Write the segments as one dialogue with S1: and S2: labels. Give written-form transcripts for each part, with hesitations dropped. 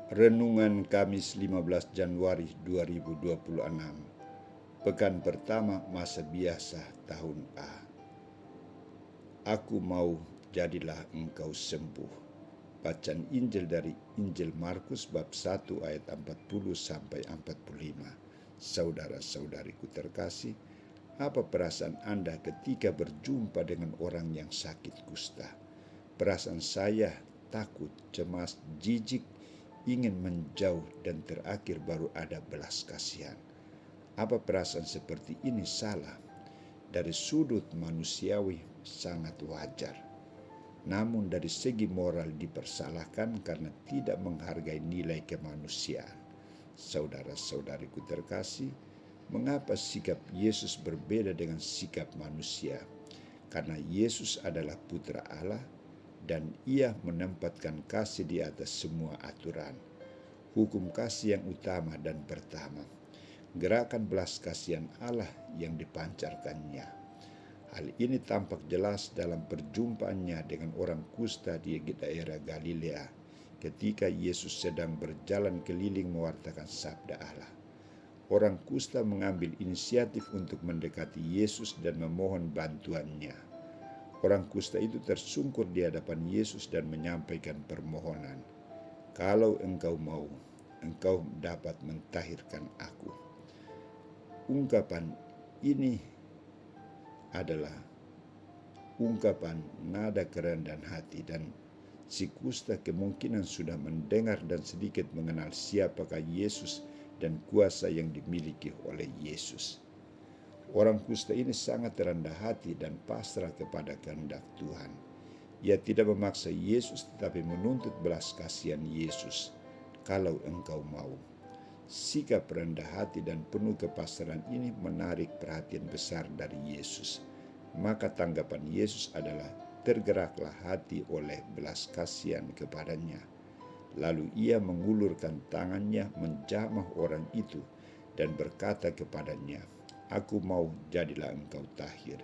S1: Renungan Kamis 15 Januari 2026. Pekan pertama masa biasa tahun A. Aku mau, jadilah engkau sembuh. Bacaan Injil dari Injil Markus bab 1 ayat 40 sampai 45. Saudara-saudariku terkasih, apa perasaan Anda ketika berjumpa dengan orang yang sakit kusta? Perasaan saya takut, cemas, jijik, ingin menjauh, dan terakhir baru ada belas kasihan. Apa perasaan seperti ini salah? Dari sudut manusiawi sangat wajar. Namun dari segi moral dipersalahkan karena tidak menghargai nilai kemanusiaan. Saudara-saudariku terkasih, mengapa sikap Yesus berbeda dengan sikap manusia? Karena Yesus adalah putra Allah dan ia menempatkan kasih di atas semua aturan. Hukum kasih yang utama dan pertama, gerakan belas kasihan Allah yang dipancarkannya. Hal ini tampak jelas dalam perjumpaannya dengan orang kusta di daerah Galilea ketika Yesus sedang berjalan keliling mewartakan sabda Allah. Orang kusta mengambil inisiatif untuk mendekati Yesus dan memohon bantuannya. Orang kusta itu tersungkur di hadapan Yesus dan menyampaikan permohonan. Kalau engkau mau, engkau dapat mentahirkan aku. Ungkapan ini adalah ungkapan nada kerendahan hati, dan si kusta kemungkinan sudah mendengar dan sedikit mengenal siapakah Yesus dan kuasa yang dimiliki oleh Yesus. Orang kusta ini sangat rendah hati dan pasrah kepada kehendak Tuhan. Ia tidak memaksa Yesus tetapi menuntut belas kasihan Yesus. Kalau engkau mau. Sikap rendah hati dan penuh kepasrahan ini menarik perhatian besar dari Yesus. Maka tanggapan Yesus adalah, tergeraklah hati oleh belas kasihan kepadanya. Lalu ia mengulurkan tangannya menjamah orang itu dan berkata kepadanya, aku mau, jadilah engkau tahir.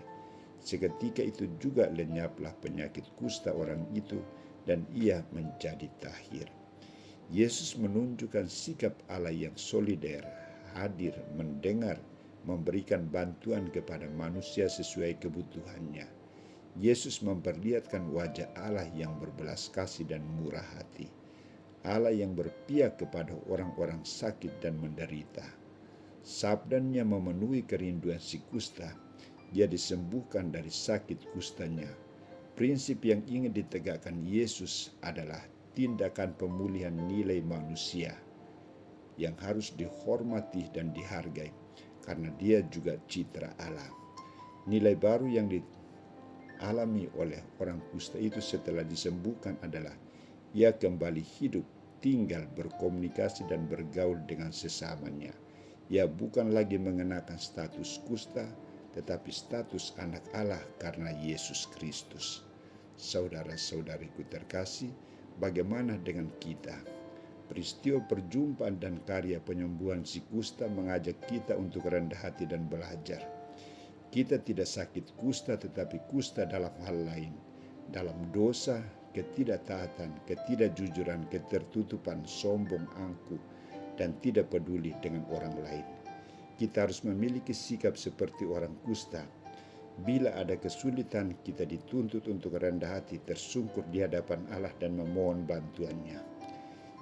S1: Seketika itu juga lenyaplah penyakit kusta orang itu dan ia menjadi tahir. Yesus menunjukkan sikap Allah yang solider, hadir, mendengar, memberikan bantuan kepada manusia sesuai kebutuhannya. Yesus memperlihatkan wajah Allah yang berbelas kasih dan murah hati. Allah yang berpihak kepada orang-orang sakit dan menderita. Sabdanya memenuhi kerinduan si kusta. Dia disembuhkan dari sakit kustanya. Prinsip yang ingin ditegakkan Yesus adalah tindakan pemulihan nilai manusia yang harus dihormati dan dihargai karena dia juga citra Allah. Nilai baru yang dialami oleh orang kusta itu setelah disembuhkan adalah ia kembali hidup, tinggal, berkomunikasi dan bergaul dengan sesamanya. Ia bukan lagi mengenakan status kusta, tetapi status anak Allah karena Yesus Kristus. Saudara-saudariku terkasih, bagaimana dengan kita? Peristiwa perjumpaan dan karya penyembuhan si kusta mengajak kita untuk rendah hati dan belajar. Kita tidak sakit kusta, tetapi kusta dalam hal lain, dalam dosa, ketidaktaatan, ketidakjujuran, ketertutupan, sombong, angkuh, dan tidak peduli dengan orang lain. Kita harus memiliki sikap seperti orang kusta. Bila ada kesulitan, kita dituntut untuk rendah hati, tersungkur di hadapan Allah dan memohon bantuannya.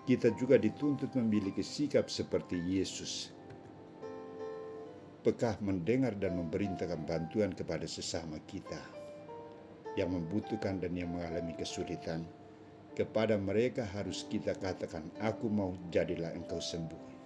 S1: Kita juga dituntut memiliki sikap seperti Yesus, peka mendengar dan memerintahkan bantuan kepada sesama kita yang membutuhkan dan yang mengalami kesulitan. Kepada mereka harus kita katakan, aku mau, jadilah engkau sembuh.